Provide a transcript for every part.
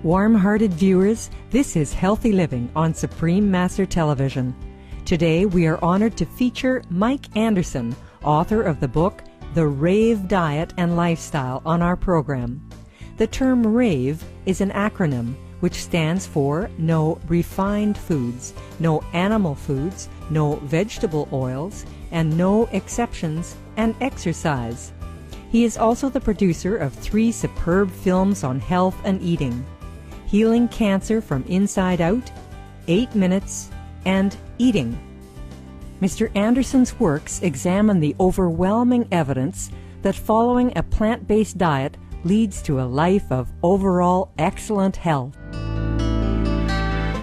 Warm-hearted viewers, this is Healthy Living on Supreme Master Television. Today we are honored to feature Mike Anderson, author of the book The Rave Diet and Lifestyle, on our program. The term Rave is an acronym which stands for no refined foods, no animal foods, no vegetable oils, and no exceptions, and exercise. He is also the producer of 3 superb films on health and eating: Healing Cancer from Inside Out, 8 Minutes, and Eating. Mr. Anderson's works examine the overwhelming evidence that following a plant-based diet leads to a life of overall excellent health.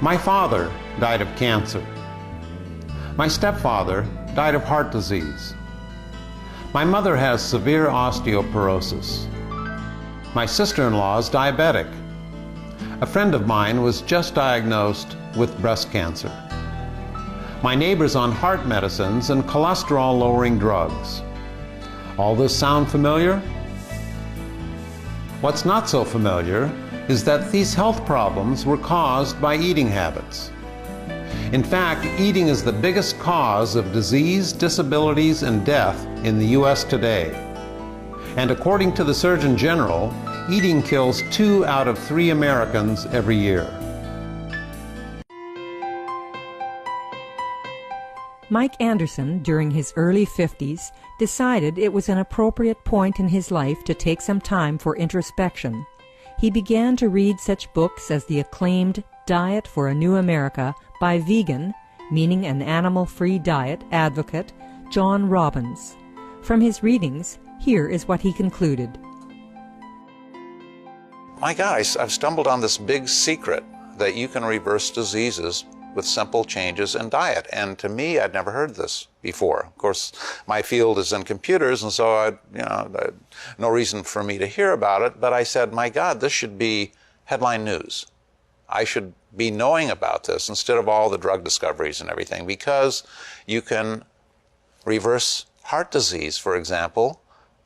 My father died of cancer. My stepfather died of heart disease. My mother has severe osteoporosis. My sister-in-law is diabetic. A friend of mine was just diagnosed with breast cancer. My neighbor's on heart medicines and cholesterol-lowering drugs. All this sound familiar? What's not so familiar is that these health problems were caused by eating habits. In fact, eating is the biggest cause of disease, disabilities, and death in the U.S. today. And according to the Surgeon General, eating kills 2 out of 3 Americans every year. Mike Anderson, during his early 50s, decided it was an appropriate point in his life to take some time for introspection. He began to read such books as the acclaimed Diet for a New America by vegan, meaning an animal-free diet, advocate John Robbins. From his readings, here is what he concluded. My God, I've stumbled on this big secret that you can reverse diseases with simple changes in diet. And to me, I'd never heard this before. Of course, my field is in computers, and so no reason for me to hear about it. But I said, my God, this should be headline news. I should be knowing about this instead of all the drug discoveries and everything, because you can reverse heart disease, for example,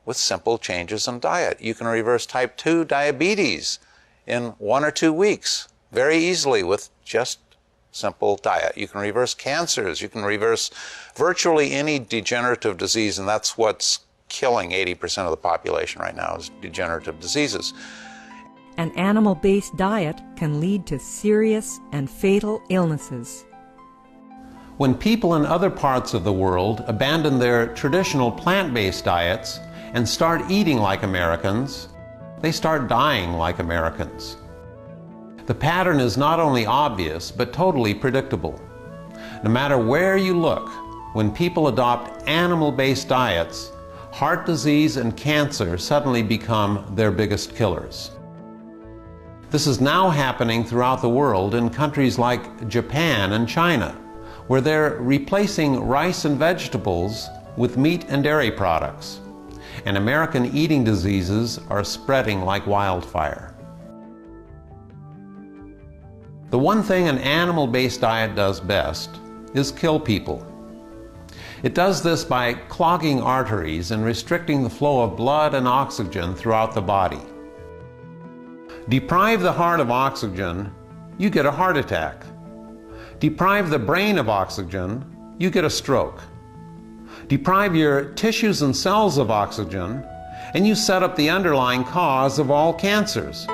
with simple changes in diet. You can reverse type 2 diabetes in 1 or 2 weeks very easily with just simple diet. You can reverse cancers. You can reverse virtually any degenerative disease, and that's what's killing 80% of the population right now is degenerative diseases. An animal-based diet can lead to serious and fatal illnesses. When people in other parts of the world abandon their traditional plant-based diets and start eating like Americans, they start dying like Americans. The pattern is not only obvious, but totally predictable. No matter where you look, when people adopt animal-based diets, heart disease and cancer suddenly become their biggest killers. This is now happening throughout the world in countries like Japan and China, where they're replacing rice and vegetables with meat and dairy products. And American eating diseases are spreading like wildfire. The one thing an animal-based diet does best is kill people. It does this by clogging arteries and restricting the flow of blood and oxygen throughout the body. Deprive the heart of oxygen, you get a heart attack. Deprive the brain of oxygen, you get a stroke. Deprive your tissues and cells of oxygen, and you set up the underlying cause of all cancers.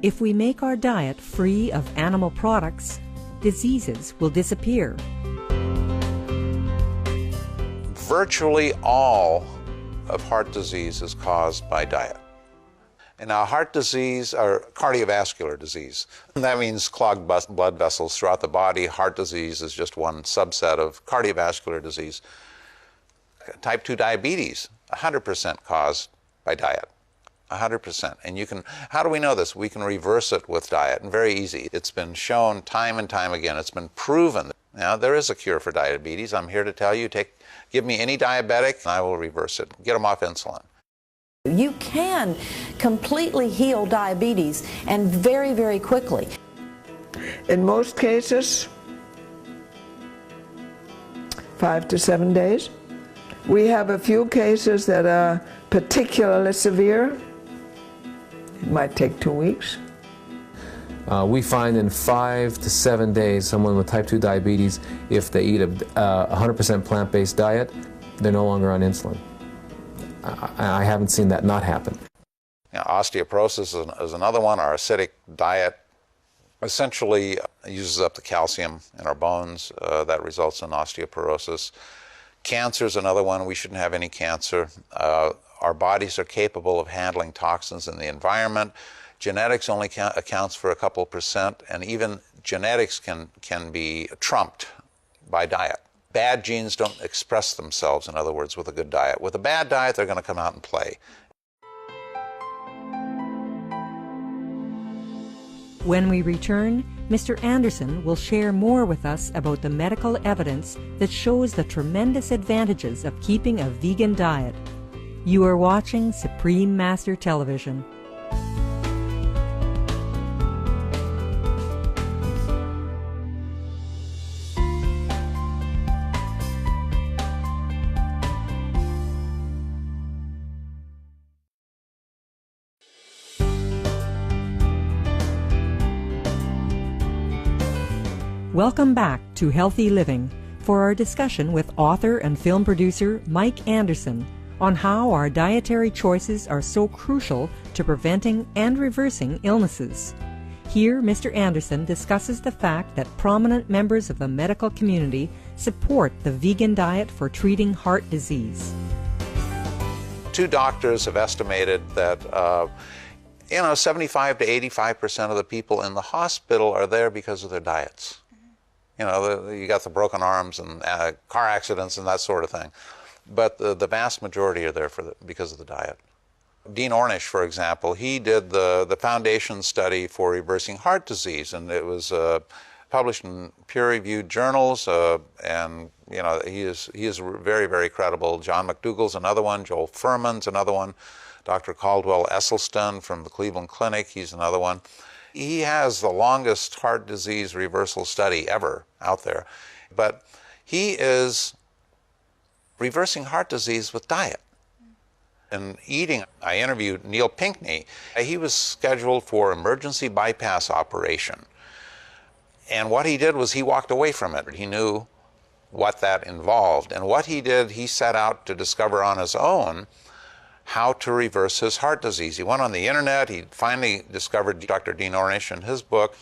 If we make our diet free of animal products, diseases will disappear. Virtually all of heart disease is caused by diet. And now heart disease, or cardiovascular disease, that means clogged blood vessels throughout the body. Heart disease is just one subset of cardiovascular disease. Type 2 diabetes, 100% caused by diet. 100%. And you can, how do we know this? We can reverse it with diet, and very easy. It's been shown time and time again. It's been proven. Now, there is a cure for diabetes. I'm here to tell you, give me any diabetic, and I will reverse it. Get them off insulin. You can completely heal diabetes, and very, very quickly. In most cases, 5 to 7 days. We have a few cases that are particularly severe, It might take 2 weeks. We find in 5 to 7 days someone with type 2 diabetes, if they eat a 100% plant-based diet, they're no longer on insulin. I haven't seen that not happen. Osteoporosis is another one. Our acidic diet essentially uses up the calcium in our bones. That results in osteoporosis. Cancer is another one. We shouldn't have any cancer. Our bodies are capable of handling toxins in the environment. Genetics only accounts for a couple percent, and even genetics can be trumped by diet. Bad genes don't express themselves, in other words, with a good diet. With a bad diet, they're going to come out and play. When we return, Mr. Anderson will share more with us about the medical evidence that shows the tremendous advantages of keeping a vegan diet. You are watching Supreme Master Television. Welcome back to Healthy Living for our discussion with author and film producer Mike Anderson on how our dietary choices are so crucial to preventing and reversing illnesses. Here, Mr. Anderson discusses the fact that prominent members of the medical community support the vegan diet for treating heart disease. 2 doctors have estimated that 75 to 85% of the people in the hospital are there because of their diets. You got the broken arms and car accidents and that sort of thing. But the vast majority are there because of the diet. Dean Ornish, for example, he did the foundation study for reversing heart disease, and it was published in peer-reviewed journals, and he is very, very credible. John McDougall's another one, Joel Furman's another one, Dr. Caldwell Esselstyn from the Cleveland Clinic, he's another one. He has the longest heart disease reversal study ever out there. But he is reversing heart disease with diet and eating. I interviewed Neil Pinckney. He was scheduled for emergency bypass operation. And what he did was he walked away from it. He knew what that involved. And what he did, he set out to discover on his own how to reverse his heart disease. He went on the internet. He finally discovered Dr. Dean Ornish in his book.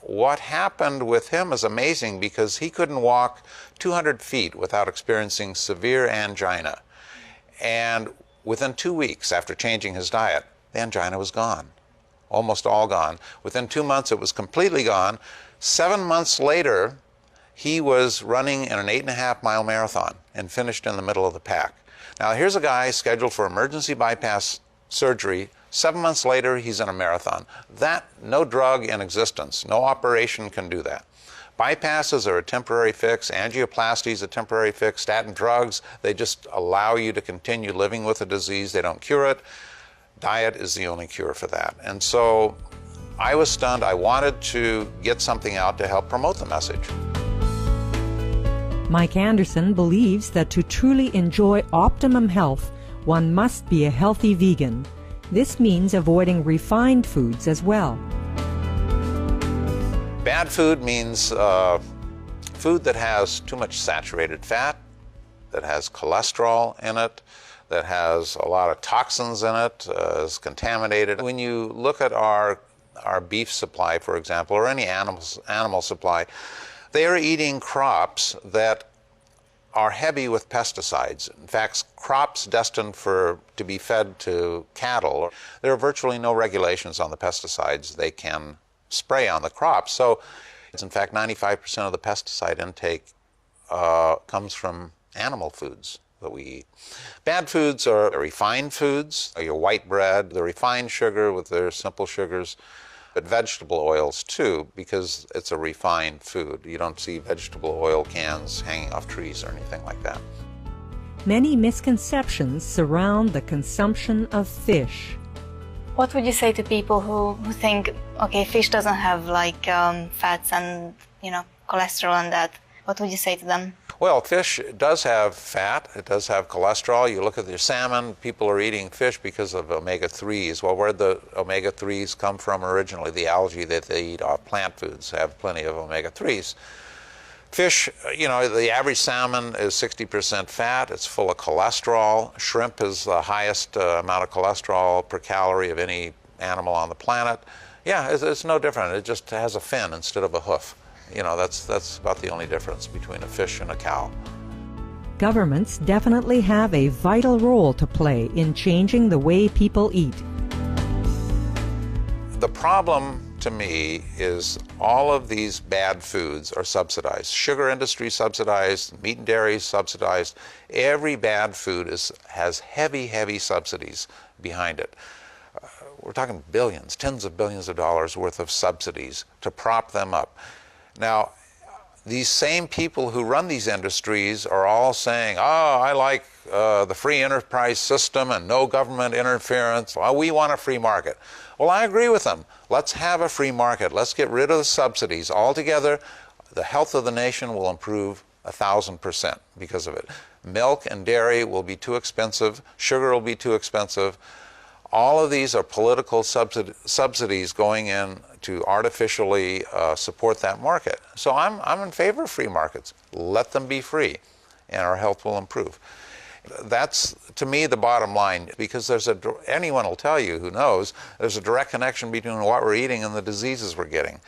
What happened with him is amazing because he couldn't walk 200 feet without experiencing severe angina. And within 2 weeks after changing his diet, the angina was gone, almost all gone. Within 2 months, it was completely gone. 7 months later, he was running in an 8.5-mile marathon and finished in the middle of the pack. Now, here's a guy scheduled for emergency bypass surgery. 7 months later, he's in a marathon. No drug in existence, no operation can do that. Bypasses are a temporary fix. Angioplasty is a temporary fix. Statin drugs, they just allow you to continue living with the disease. They don't cure it. Diet is the only cure for that. And so I was stunned. I wanted to get something out to help promote the message. Mike Anderson believes that to truly enjoy optimum health, one must be a healthy vegan. This means avoiding refined foods as well. Bad food means food that has too much saturated fat, that has cholesterol in it, that has a lot of toxins in it, is contaminated. When you look at our beef supply, for example, or any animal supply, they are eating crops that are heavy with pesticides. In fact, crops destined to be fed to cattle, there are virtually no regulations on the pesticides they can spray on the crops. So, in fact, 95% of the pesticide intake comes from animal foods that we eat. Bad foods are refined foods, your white bread, the refined sugar with their simple sugars, but vegetable oils too, because it's a refined food. You don't see vegetable oil cans hanging off trees or anything like that. Many misconceptions surround the consumption of fish. What would you say to people who think, okay, fish doesn't have like fats and cholesterol and that, What would you say to them? Well, fish does have fat, it does have cholesterol. You look at your salmon, people are eating fish because of omega-3s. Well, where'd the omega-3s come from originally? The algae that they eat off plant foods have plenty of omega-3s. Fish, you know, the average salmon is 60% fat. It's full of cholesterol. Shrimp is the highest amount of cholesterol per calorie of any animal on the planet. Yeah, it's no different. It just has a fin instead of a hoof. You know, that's about the only difference between a fish and a cow. Governments definitely have a vital role to play in changing the way people eat. The problem to me is all of these bad foods are subsidized. Sugar industry subsidized, meat and dairy subsidized. Every bad food has heavy, heavy subsidies behind it. We're talking billions, tens of billions of dollars worth of subsidies to prop them up. Now, these same people who run these industries are all saying, oh, I like the free enterprise system and no government interference. Well, we want a free market. Well, I agree with them. Let's have a free market. Let's get rid of the subsidies altogether. The health of the nation will improve 1,000% because of it. Milk and dairy will be too expensive. Sugar will be too expensive. All of these are political subsidies going in to artificially support that market. So I'm in favor of free markets. Let them be free, and our health will improve. That's, to me, the bottom line, because anyone will tell you who knows, there's a direct connection between what we're eating and the diseases we're getting.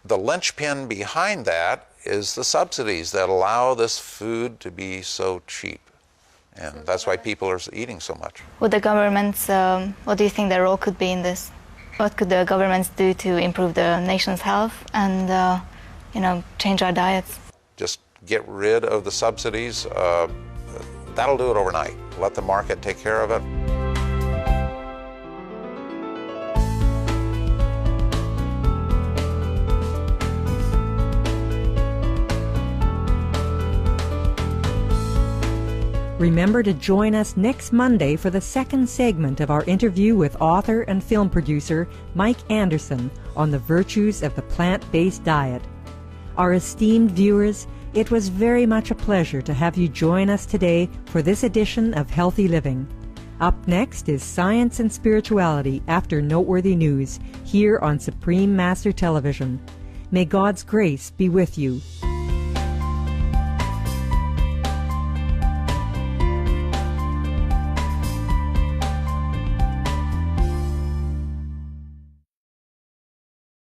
The linchpin behind that is the subsidies that allow this food to be so cheap. And that's why people are eating so much. Would the governments, what do you think their role could be in this? What could the governments do to improve the nation's health and, change our diets? Just get rid of the subsidies. That'll do it overnight. Let the market take care of it. Remember to join us next Monday for the second segment of our interview with author and film producer Mike Anderson on the virtues of the plant-based diet. Our esteemed viewers, it was very much a pleasure to have you join us today for this edition of Healthy Living. Up next is Science and Spirituality after Noteworthy News here on Supreme Master Television. May God's grace be with you.